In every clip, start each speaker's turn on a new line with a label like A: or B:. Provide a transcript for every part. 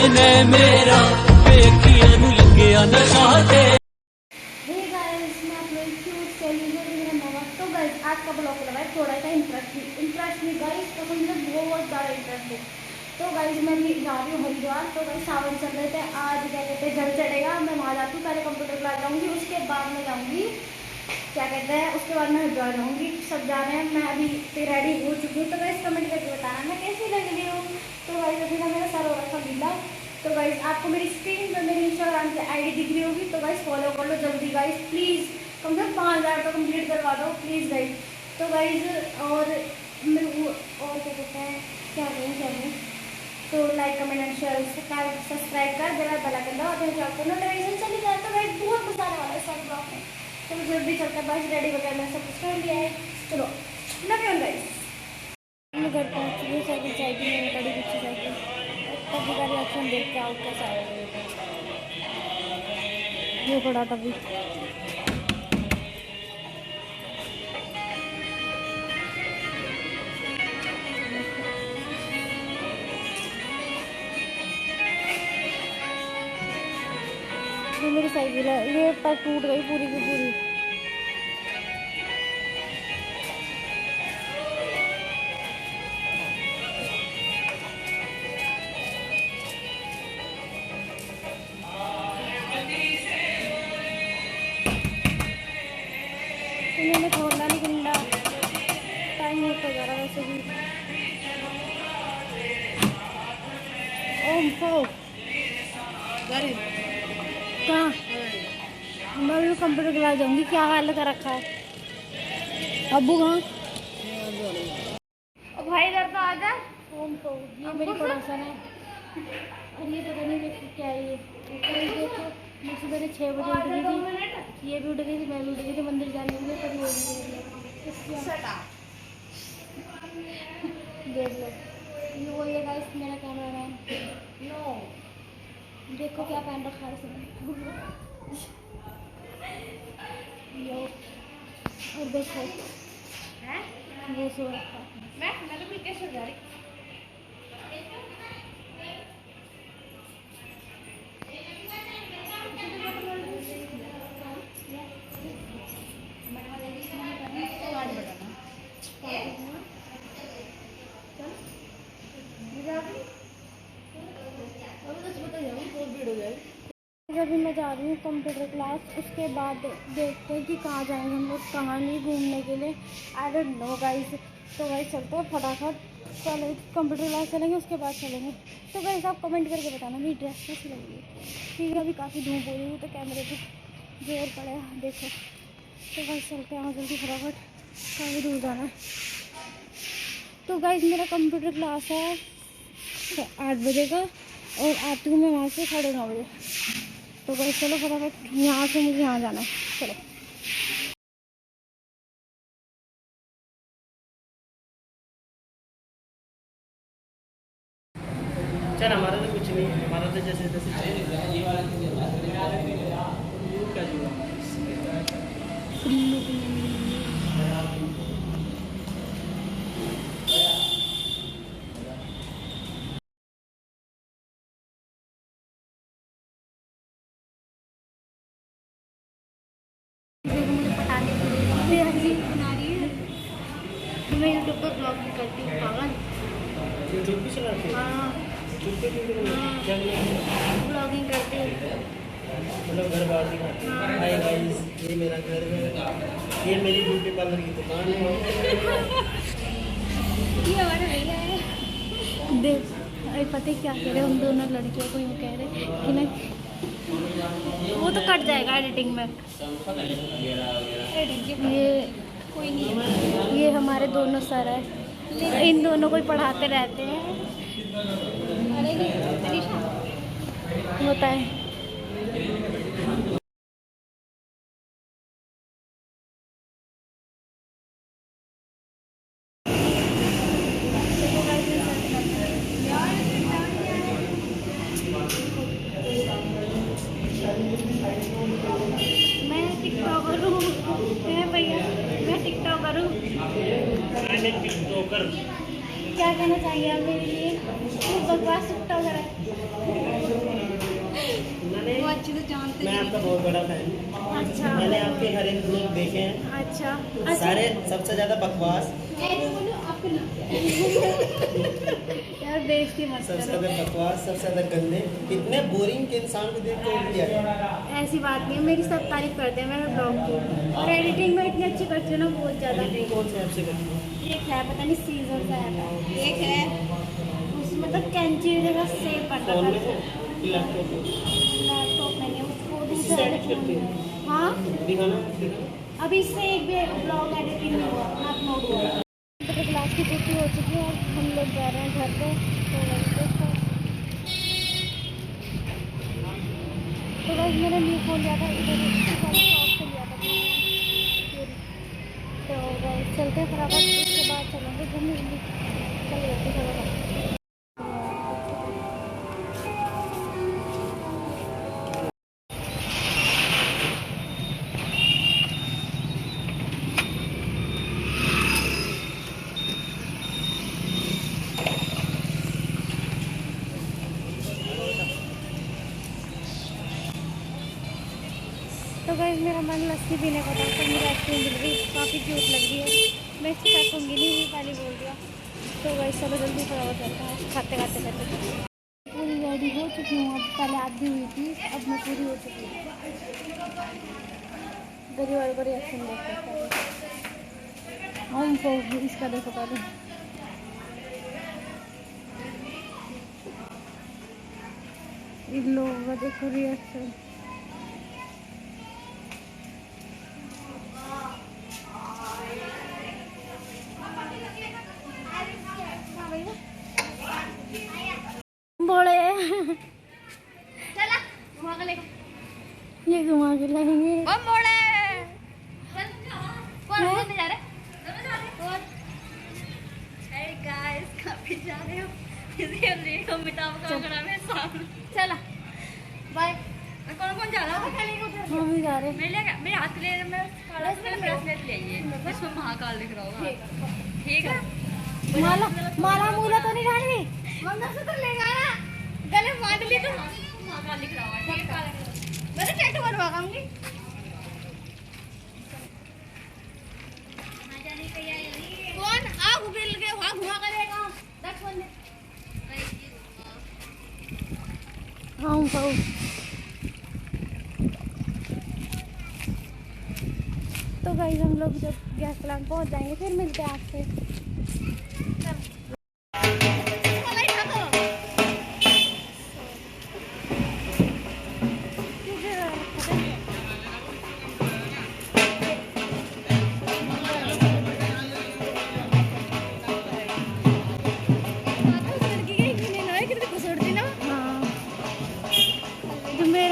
A: ने मेरा वेखिया नू लग्या नशा ते।
B: तो गाइस आज का ब्लॉग लगा है थोड़ा सा इंटरेस्टिंग गाइस, तो मुझे बहुत ज़्यादा इंटरेस्ट है। तो गाइस मैं भी जा रही हूँ हरिद्वार। तो गाइस सावन चल रहे थे, आज क्या कहते हैं जल चढ़ेगा, मैं वहाँ जाती हूँ, पहले कंप्यूटर क्लास जाऊँगी, उसके बाद मैं जाऊँगी क्या कहते हैं, उसके बाद मैं हरिद्वार जाऊँगी। सब जा रहे हैं, मैं अभी रेडी हो चुकी हूँ। तो गाइस कमेंट करके बताना मैं कैसी लग रही हूँ। तो गाइस अभी ना मेरा सर हो रखा गीला। तो गाइस आपको मेरी स्क्रीन पर मेरी इंस्टाग्राम की आईडी दिख रही होगी, तो गाइस फॉलो कर लो जल्दी गाइस प्लीज़, कम से कम 5000 तो कंप्लीट करवा दो प्लीज़ गाइस। तो गाइस और क्या कहते हैं, क्या करें तो like comment and share subscribe कर देना, बेल आइकन दबाओ तो आपको नोटिफिकेशन चली जाए। तो गाइस बहुत मजा आने वाला है सब ब्लॉग में। तो जल्दी चलता है, बस रेडी वगैरह मैं सब कुछ कर लिया है। चलो लव यू गाइस। मैं घर पहुँच चुकी हूँ, साइकिल चाहिए मेरी बड़ी पीछे साइकिल, तभी का रिएक्शन देख के आउट कैसा आएगा ये बड़ा तभी। ये मेरी साइकिल है, ये पर टूट गई पूरी की पूरी। इन्होंने खोलना नहीं कुंडा, टाइम होता जा रहा वैसे भी। ओह कहाँ मैं भी कंप्यूटर क्लास जाऊँगी, क्या हाल कर रखा है अब्बू कहाँ। भाई इधर तो आ जा। तो ये मेरी पड़ोसन है और ये पता नहीं क्या है ये देखो, मुझसे मैंने 6 बजे उठ गई थी, ये भी उठ गई थी, मैं भी उठ गई थी मंदिर जाने के लिए, पर देख लो ये वो ये गाइस मेरा कैमरा मैन। देखो क्या पहन रखा है इसने और देखो ये सो रखा मैं तो कैसे जा रही। अभी मैं जा रही हूँ कंप्यूटर क्लास, उसके बाद देखते हैं कि कहाँ जाएंगे हम लोग, कहाँ नहीं घूमने के लिए, आई डोंट नो गाइस। तो गाइस चलते हैं फटाफट, चलो कंप्यूटर क्लास चलेंगे उसके बाद चलेंगे। तो गाइस आप कमेंट करके बताना मेरी ड्रेस कैसी लग रही है, ठीक है। अभी काफ़ी धूप हो रही है तो कैमरे पे जोर पड़े देखो। तो गाइस चलते हैं जल्दी फटाफट, काफ़ी दूर जाना है। तो गाइस मेरा कंप्यूटर क्लास है 8 बजे का और आती हूँ मैं वहाँ से 9:30 बजे। तो गाइस चलो फटाफट, यहाँ से मुझे यहाँ जाना है, चलो।
C: चल हमारा तो कुछ नहीं, हमारा तो जैसे तैसे
B: मैं यूट्यूब पर ब्लॉग भी करती हूँ पागल।
C: यूट्यूब भी चलाते हैं?
B: हाँ ब्लॉगिंग करती हूँ,
C: मतलब घर बाहर दिखाते हैं। हाय गाइस, ये मेरा घर है, ये मेरी ब्यूटी पार्लर की दुकान है।
B: ये हमारे भैया है। देख पता क्या कह रहे उन दोनों लड़कियों को, यूँ कह रहे कि नहीं वो तो कट जाएगा एडिटिंग में। ये कोई नहीं, ये हमारे दोनों सर है, इन दोनों को ही पढ़ाते रहते हैं। होता है मैं टिकटॉकर हूँ भैया, मैं टिकटॉकर हूँ। क्या कहना चाहिए आप मेरे लिए? बकवास टिकटॉकर है।
C: आपका बहुत बड़ा फैन हूँ।
B: अच्छा
C: मैंने आपके हर एक ब्लॉग देखे हैं,
B: अच्छा
C: सारे सबसे ज्यादा बकवास,
B: यार बेइज्जती मत
C: सबसे
B: करो।
C: ज्यादा बकवास, सबसे ज्यादा गंदे, इतने बोरिंग के इंसान को देख के उठ गया।
B: ऐसी बात नहीं है, मेरी सब तारीफ करते हैं मेरे ब्लॉग की, और एडिटिंग में इतनी अच्छी करती हूँ ना, बहुत ज़्यादा।
C: एडिटिंग कौन से ऐप से करती हो?
B: एक है पता नहीं सीजर का है, एक है उसमें मतलब कैंची जगह सेव करता
C: फोन में
B: था।
C: लैपटॉप में
B: लैपटॉप में नहीं, उसको
C: इससे
B: दूसरा
C: edit करती हो?
B: हाँ
C: दिखाना दिखाना।
B: अभी इससे एक भी ब्लॉग एडिटिंग नहीं हुआ, ना अपलोड हुआ। तो क्लास की छुट्टी हो चुकी है और हम लोग जा रहे हैं घर पे। तो बस मैंने न्यू फोन लिया था, इधर शॉप से लिया था। तो बस चलते हैं फटाफट, उसके बाद चलेंगे घूमने। चले जाते हैं। तो गाइस मेरा मन लस्सी पीने का था, तो मुझे आइसक्रीम मिल गई, काफ़ी क्यूट लग रही है। मैं इसको फेंकूँगी नहीं, ये पहले बोल दिया। तो गाइस चलो जल्दी फटाफट करता है, खाते खाते करते। पूरी रेडी हो चुकी हूँ, अब पहले आधी हुई थी, अब मैं पूरी हो चुकी हूँ। गरीब वाले को रिएक्शन देखते हैं हम को, इसका देखो पहले। इन लोगों का देखो रिएक्शन। बड़े
D: चला घुमा के ले
B: ये घुमा के लाएंगे।
D: ओ मोड़े चल कौन घूमने जा रहे कौन हे गाइस कहाँ पे जा रहे हो इसी अंदर अमिताभ का खड़ा है सामने चला बाय कौन कौन जा रहा है
B: हम भी जा रहे हैं।
D: मेरे हाथ ले मैं ब्रेसलेट ले आइए इसमें महाकाल दिख रहा होगा ठीक है
B: माला माला मूला तो नहीं डालनी।
D: मंगलसूत्र लेगा ना गले बांध ली तो महाकाल दिख रहा होगा ठीक है मैं तो टैटू बनवाऊंगी कौन आ घुल के वहां घुमा करेगा दस बंदे
B: हम खाओ। तो गाइस हम लोग जब गैस प्लांट पहुंच जाएंगे फिर मिलते हैं आपसे।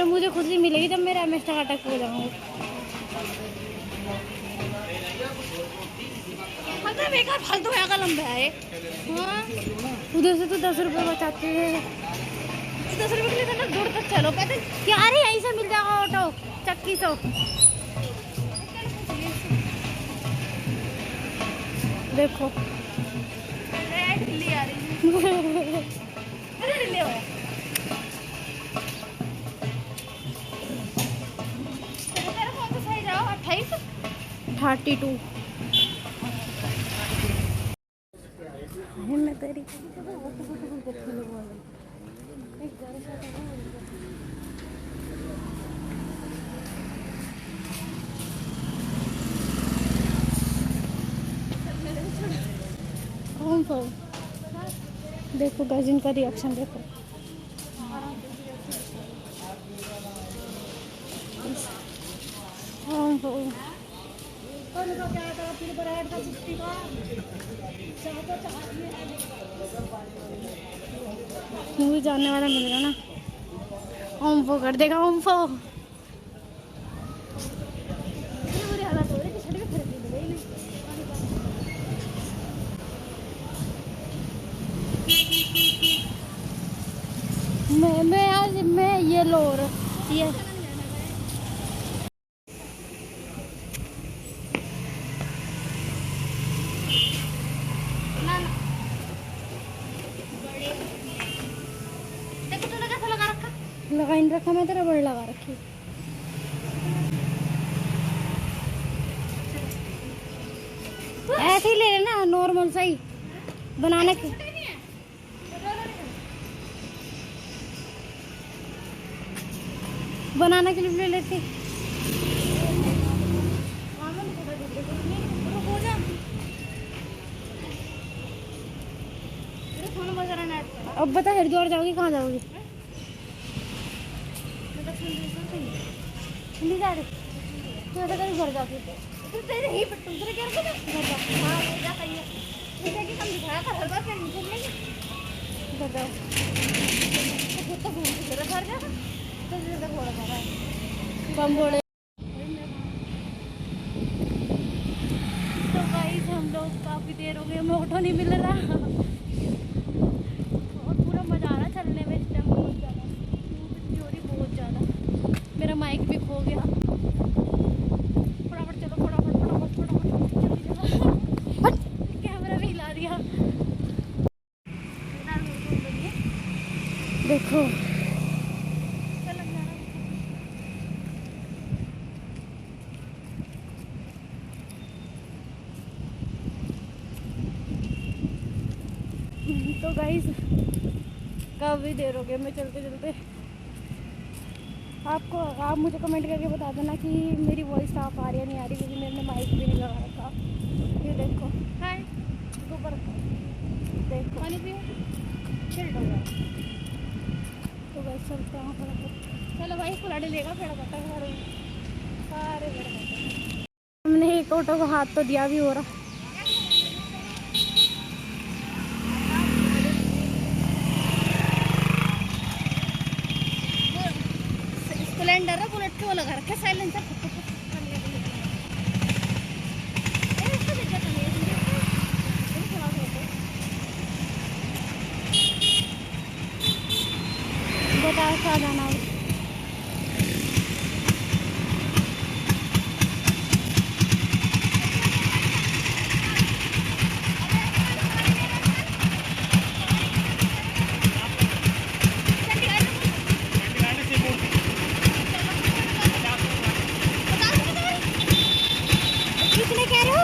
B: मुझे खुशी मिलेगी जब मेरा एमएस्टा का टक हो जाऊंगा।
D: मतलब बेकार फालतू है का लंबा है हाँ
B: उधर से तो 10 रुपये बचाते हैं।
D: 10 रुपए के लिए तो दूर तक चलो पैदल
B: क्या रे यहीं से मिल जाएगा ऑटो चक्की सो। देखो
D: दिल्ली आ रही है अरे दिल्ली हो
B: 32 मैं तेरी देखो गाइस इनका रिएक्शन देखो। मूवी जानने वाला मिल रहा ना ओम्फो कर देगा ओम्फो। मैं आज मैं ये लो ये लगा इन रखा मैं तेरा बड़ लगा रखी। ऐसे ही ले लेना, नॉर्मल सही बनाने के। बनाने के लिए ले लेते। अब बता हरिद्वार जाओगी, कहाँ जाओगी? नहीं जा रही तो ऐसा कहीं घर जाती तो तेरे ही पर तुम तेरे क्या रखोगे घर जा। हाँ जा कहिए जैसे कि हम दिखाया था हर बार क्या नीचे लेंगे घर जाओ तो खुद तो घूम के तेरा घर जा तो ज़्यादा घोड़ा जा रहा है कम घोड़े। तो गाइस हम लोग काफ़ी देर हो गई, हमें ऑटो नहीं मिल रहा और पूरा मज़ा आ रहा चलने में। इस टाइम बहुत ज़्यादा धूप हो रही, बहुत ज़्यादा। मेरा माइक भी खो गया। फटाफट चलो, फटाफट फटाफट फटाफट जल्दी चलो। कैमरा भी हिला दिया। देखो तो गाइस काफ़ी देर हो गई मैं चलते चलते। आप मुझे कमेंट करके बता देना कि मेरी वॉइस साफ आ रही है नहीं आ रही, क्योंकि मैंने माइक भी नहीं लगा रखा। ये देखो हाय ऊपर देखो पानी पियो चल डोगा। तो गाइस चलते हैं फटाफट। चलो भाई कुलाड़ी लेगा पेड़ पत्ता सारे पेड़ पत्ता। हमने एक ऑटो को हाथ तो दिया भी हो रहा। स्प्लेंडर है, बुलेट के वो लगा रखे साइलेंसर। बताओ क्या जाना है? कितने कह रहे हो?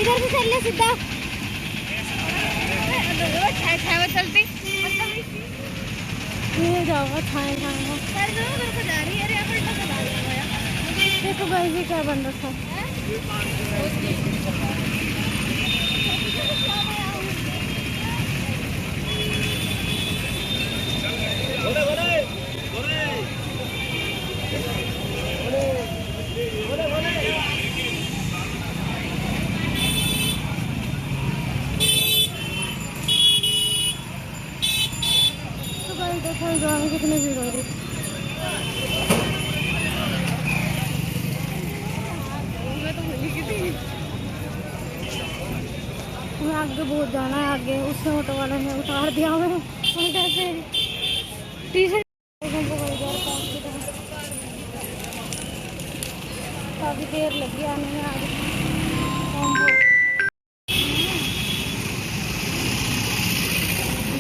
B: इधर से चल ले सीधा। चलती ये जाओगा छाए खाएगा जा रही है। देखो भाई जी क्या बन रखा है। देखो कितनी भीड़ हो रही। हमें आगे बहुत जाना है। आगे उस ऑटो वाले ने उतार दिया हमें टी शर्ट। काफ़ी देर लगी आने में आज।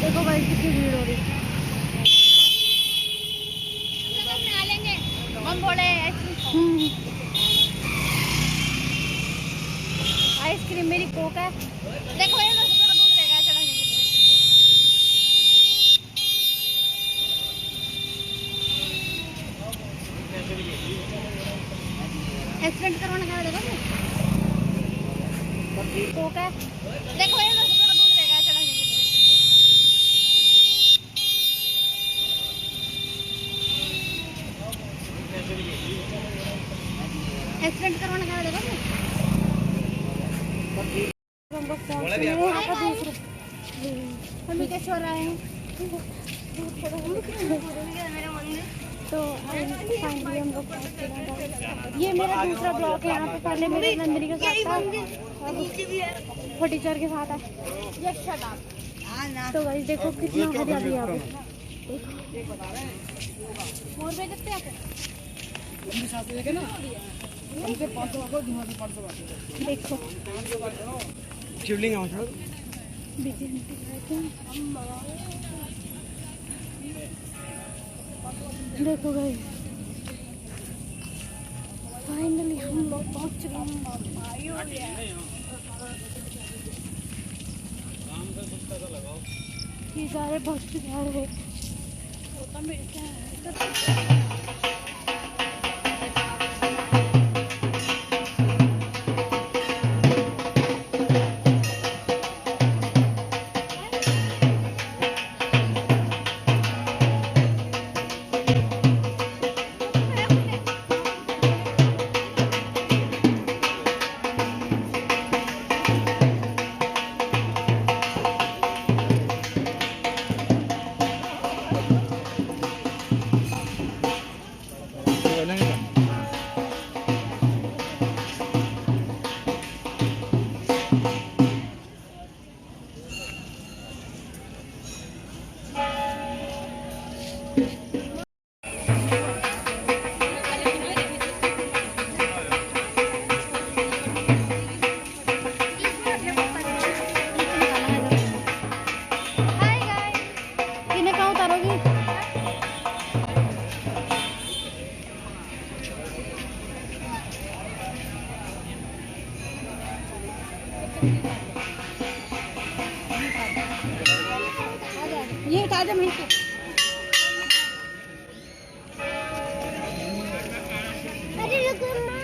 B: देखो भाई कितनी भीड़ हो रही। हम बोले आइसक्रीम मेरी कोक है। देखो ये दूध रहेगा चला एक्सीडेंट करवाना क्या देखो कोक है। देखो ये दूध रहेगा चला एक्सीडेंट करवाना क्या देखो हम कैसे हो रहे हैं। तो फाइनली हम लोग पहुंच चुके हैं। ये मेरा दूसरा ब्लॉग है। यहाँ पे पहले मेरे नंदिनी के साथ था, वो टीचर के साथ है। तो भाई देखो कितना हरियाली है यहाँ पे। मोर पे कितने आते हैं? देखो
C: शिवलिंग है
B: देखो भाई फाइनली हम लोग पहुंच चुके हैं। ये सारे भक्त झाड़ है। ये उतार दे मैं अरे रुको ना।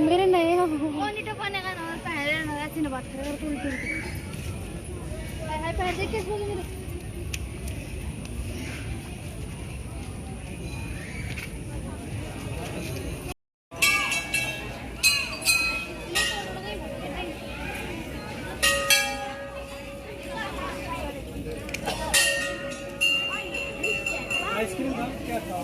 B: मेरे नए हो कौन तो पाने का ना पहले ना ऐसे ना बात कर तू है पहले देख कैसे मेरे
C: आइसक्रीम क्या था?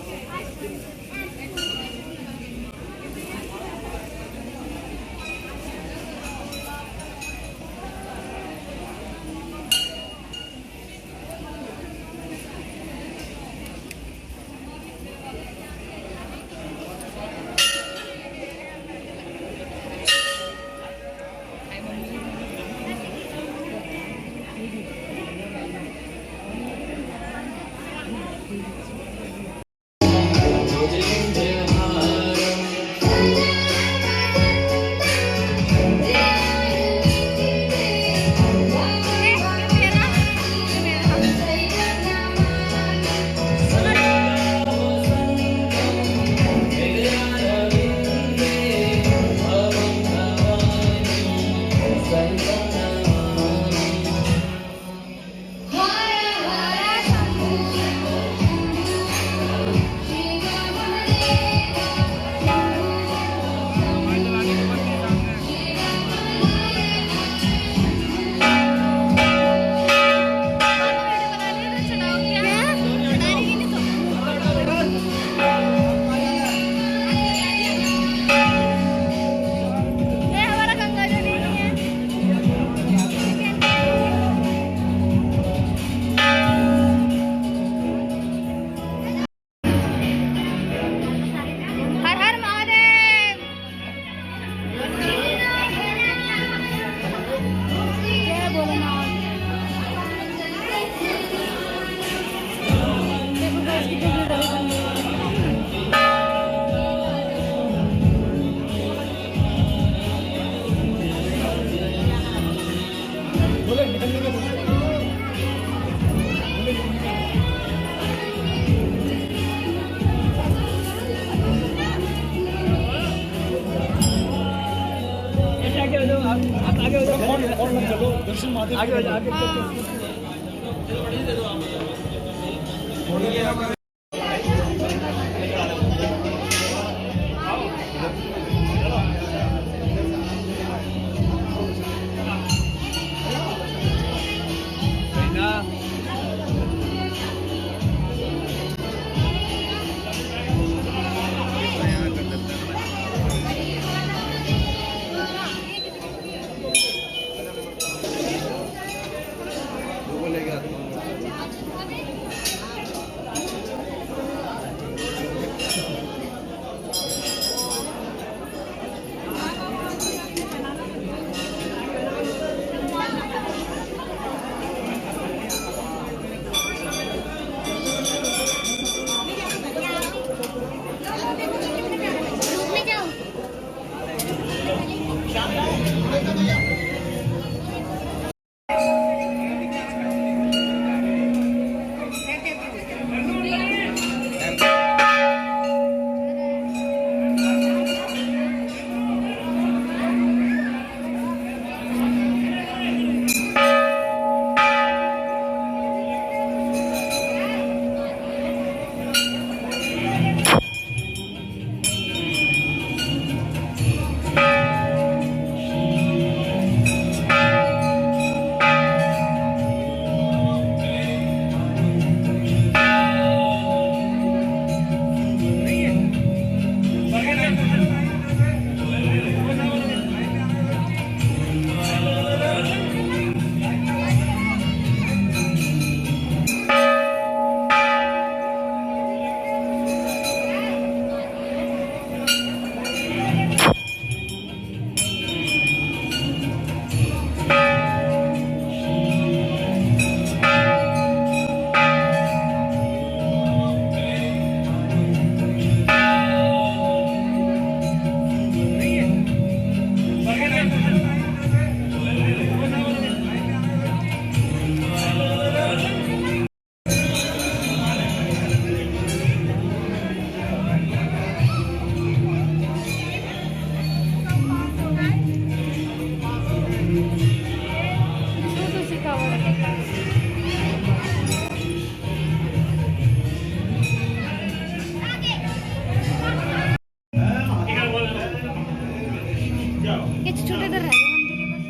B: छोटे इधर रह गए मंदिर के पास।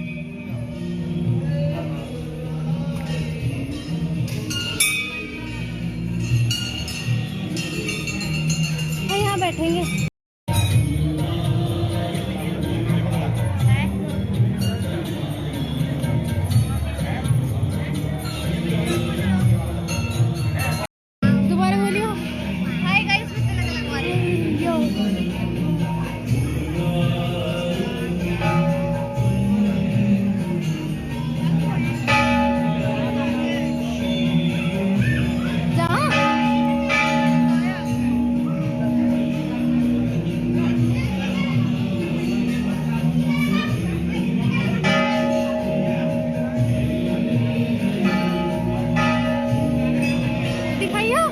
B: यहाँ बैठेंगे। दोबारा बोलियो।
D: हाय गाइस, कैसे लगा हमारे
B: यो दिखाइयो।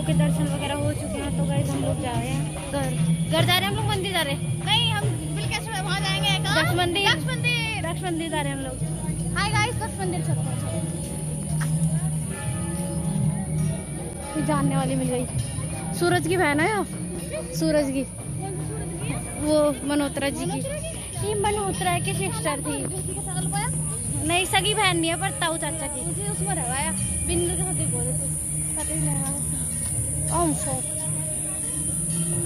B: के दर्शन वगैरह हो चुके हैं, तो गाइस हम लोग जा रहे हैं घर जा रहे हैं हम लोग, मंदिर जा रहे हैं।
D: नहीं, हम बिल्कुल वहां जाएंगे।
B: दक्ष मंदिर
D: दक्ष मंदिर
B: जा रहे हैं हम लोग।
D: हाय गाइस, दक्ष मंदिर चलते हैं।
B: जानने वाली मिल गई। सूरज की बहन है आप? सूरज की, वो मल्होत्रा जी की। ये मल्होत्रा की सिस्टर थी। नहीं, सगी बहन नहीं है, पर ताऊ चाचा की।
D: मुझे उसमें रहवाया बिंदु के साथ बोले थे, पता ही नहीं रहा।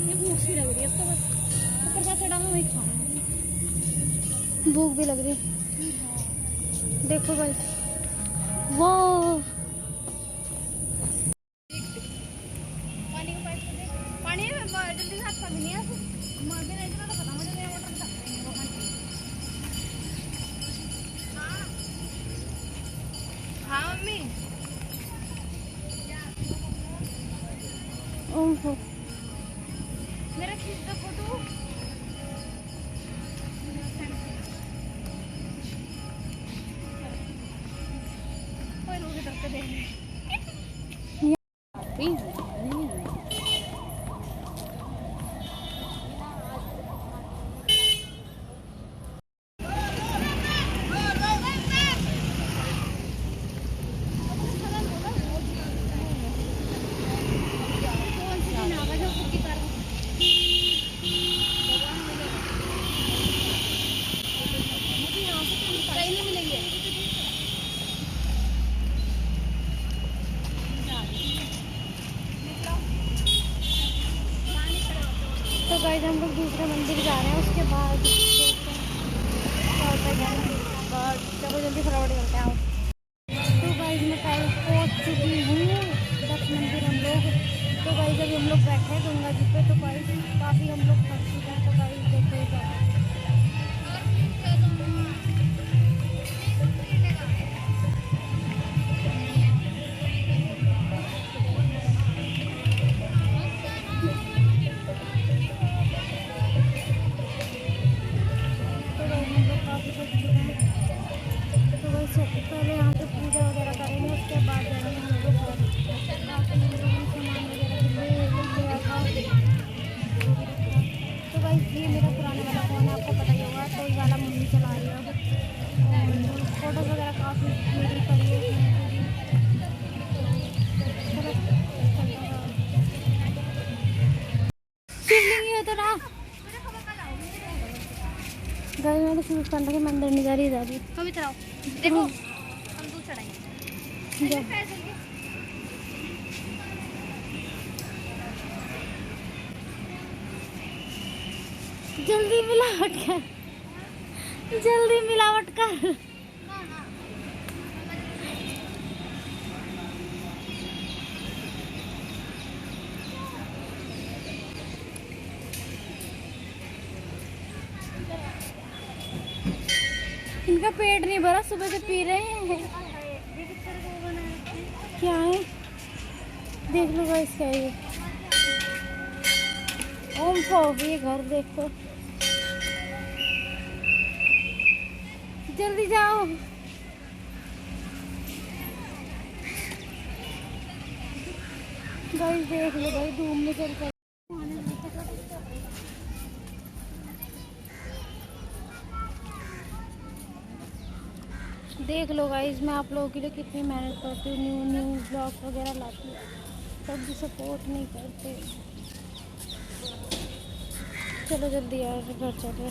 D: ये भूख सी लग रही है अब तो, बस ऊपर का चढ़ा मैं वही खाऊं।
B: भूख भी लग रही। देखो भाई, वो
D: पानी का पाइप से पानी में जल्दी से हाथ नहीं है। मार भी नहीं तो पता मुझे, मेरा मोटर हाँ मम्मी।
B: ओहो,
D: मेरा खींच दो फोटो। कोई लोग इधर पे देख रहे
B: तो गाइस हम लोग दूसरे मंदिर जा रहे हैं। उसके बाद देखते हैं क्या होता है। चलो जल्दी फटाफट करते हैं। आओ। तो गाइस मैं कल पहुंच चुकी हूँ दक्ष मंदिर हम लोग। तो गाइस अभी हम लोग बैठे हैं गंगा जी पे। तो गाइस काफ़ी हम लोग थक चुके हैं। तो गाइस देखो पहले यहाँ पे पूजा वगैरह करेंगे, उसके बाद जाएंगे हम लोग घर। सामान वगैरह तो भाई ये मेरा पुराना वाला फ़ोन है, आपको पता ही होगा। तो ये वाला मम्मी चला रही है और फोटोज़ वगैरह काफ़ी मेरी पड़ी है। शिवलिंग है तो ना गाय में तो शिव के मंदिर नहीं जा रही जा रही।
D: हम इधर आओ, देखो हम दूध चढ़ाएंगे।
B: जल्दी मिलावट कर, जल्दी मिलावट कर। इनका पेट नहीं भरा, सुबह से पी रहे हैं। क्या है देख लो गाइस, क्या है ये? ओम फो, ये घर देखो, जल्दी जाओ। गाइस देख लो भाई, धूम में चल कर देख लो गाइस, मैं आप लोगों के लिए कितनी मेहनत करती हूँ, न्यू न्यू ब्लॉग वगैरह लाती हूँ, तब भी सपोर्ट नहीं करते। चलो जल्दी यार, घर चल रहे।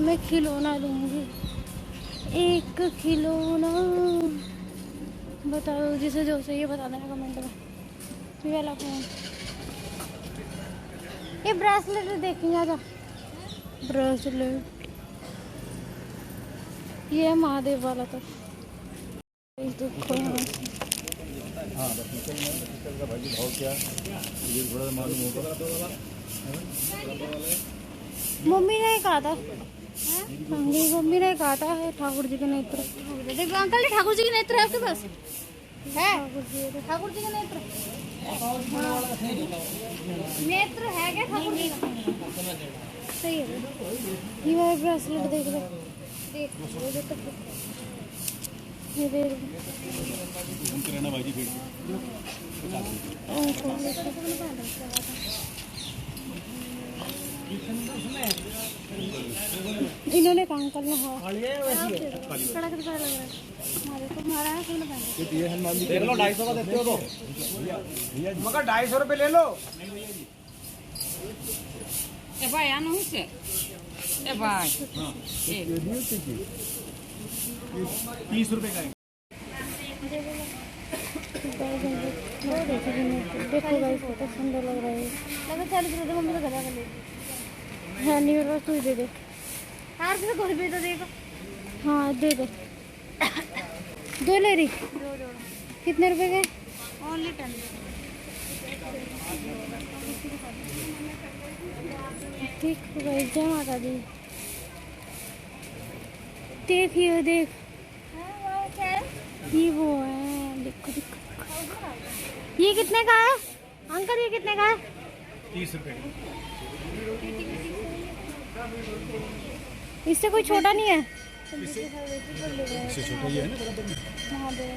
B: मैं खिलौना दूंगी, एक खिलौना। बताओ जिसे जो चाहिए बता देना कमेंट में। ये वाला फोन, ये ब्रेसलेट देखेंगे, आजा। ब्रेसलेट ये है महादेव वाला। तो देखो
E: हाँ का भाई भाव क्या ये थोड़ा मालूम होगा।
B: मम्मी ने कहा था, मम्मी ने कहा था ठाकुर जी के नेत्र।
D: देखो अंकल जी, ठाकुर जी के नेत्र है आपके पास है?
B: ठाकुर जी का नेत्र,
D: नेत्र है क्या ठाकुर जी का?
B: सही है। ये वाला ब्रेसलेट देख लो, देख ये देख
E: रहना भाई जी।
B: इन्होंने अंकल ने कड़क लग रहा है हमारे को, मारा है सबने पहन।
E: देख लो 250 का देते हो तो
C: मगर 250 रुपये ले लो।
F: ए भाई आना हूँ से ए भाई
E: 30 रुपये का है।
B: देखो गाइस कितना सुंदर लग रहा है। लगा 40 रुपये मम्मी को गला कर ले है, नहीं मेरे पास, तू ही दे दे।
D: हार से कोई भी तो देखो।
B: हाँ दे दे, दो ले रही। कितने रुपए के?
D: ओनली 10।
B: ठीक है गाइस, जय माता दी। देखिए देख, ये वो है, देखो देखो। ये कितने का है अंकल, ये कितने का है?
E: 30 रुपये।
B: इससे कोई छोटा नहीं है?
E: इससे छोटा ये है ना बराबर में।
B: महादेव,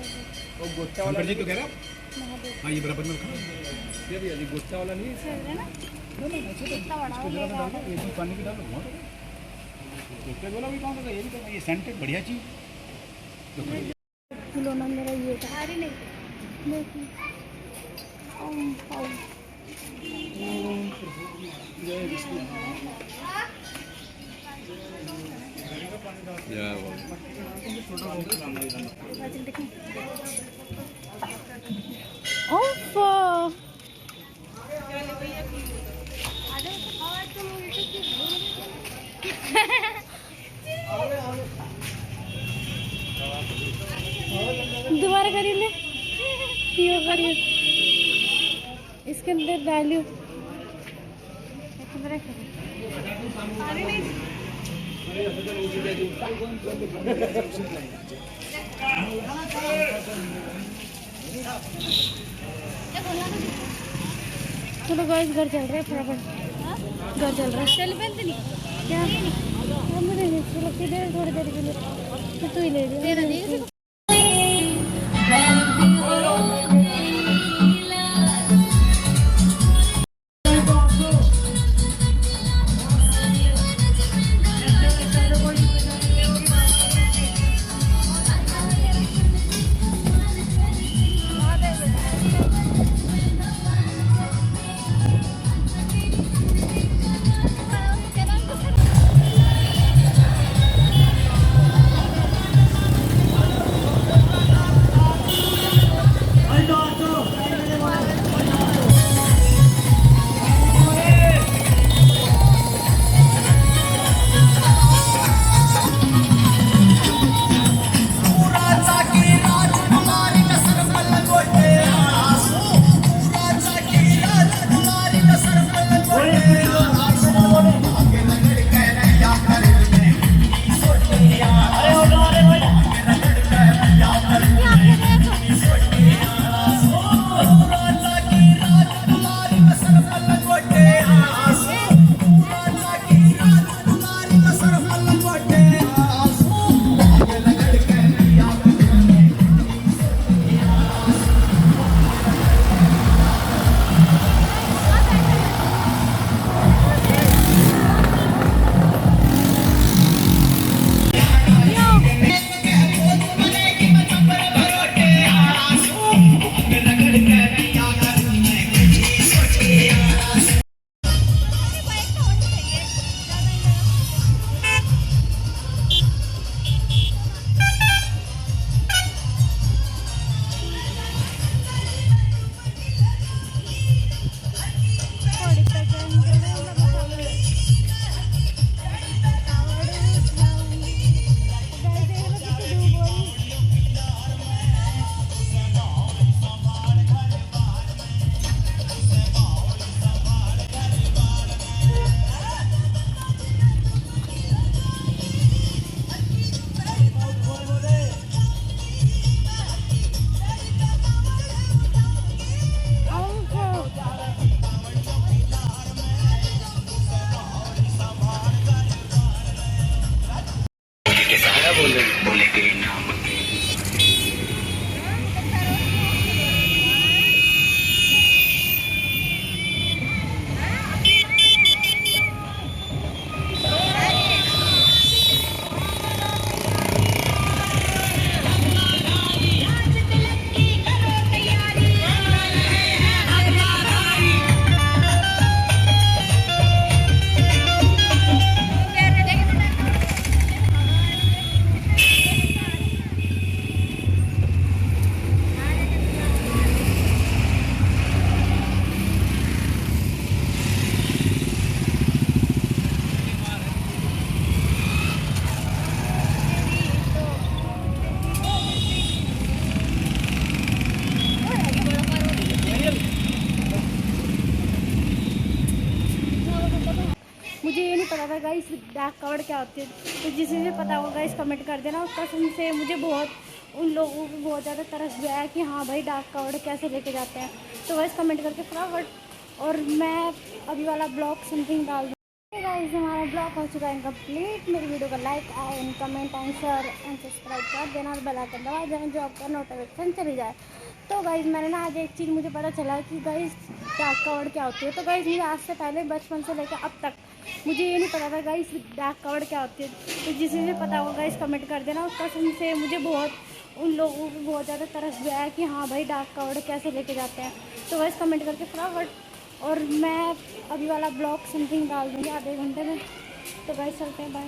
E: शंकर जी तो कह रहा हाँ, ये बराबर में रखा। ये भी अभी गोस्ता वाला नहीं है ना, ये भी पानी की डालो बहुत। गोस्ता वाला भी कौन सा? ये भी तो ये सेंटेड बढ़िया चीज।
B: खिलौना मेरा ये था। देखिए दोबारा करी ले, ये करिए, इसके अंदर डालियो। चलो गाइस, घर चल रहे हैं फटाफट, घर चल रहा है।
D: चल पहनते नहीं
B: क्या मुझे लगती है थोड़ी देर के लिए, तो तू ही ले लियो। पता था गाइस डार्क कवर क्या होती है, तो जिसे भी पता होगा गाइस कमेंट कर देना। कसम से मुझे बहुत उन लोगों को बहुत ज़्यादा तरस गया है कि हाँ भाई डार्क कवर कैसे लेके जाते हैं, तो गाइस कमेंट करके फटाफट। और मैं अभी वाला ब्लॉग समथिंग डाल दूँ। गाइस हमारा ब्लॉग हो चुका है इनकम्प्लीट। मेरी वीडियो को like and comment and share and subscribe कर देना और बेल आइकन दबा देना जो आपका नोटिफिकेशन चली जाए। तो गाइस मैंने ना आज एक चीज़ मुझे पता चला कि गाइस डार्क कवर क्या होती है। तो गाइस मुझे आज से पहले बचपन से लेकर अब तक मुझे ये नहीं पता था गाइस डार्क कवर क्या होती है, तो जिसे भी पता होगा गाइस कमेंट कर देना। कसम से मुझे बहुत उन लोगों को बहुत ज़्यादा तरस गया है कि हाँ भाई डार्क कवर कैसे लेके जाते हैं, तो गाइस कमेंट करके फटाफट। और मैं अभी वाला ब्लॉग समथिंग डाल दूँगी आधे घंटे में। तो गाइस चलते हैं, बाय।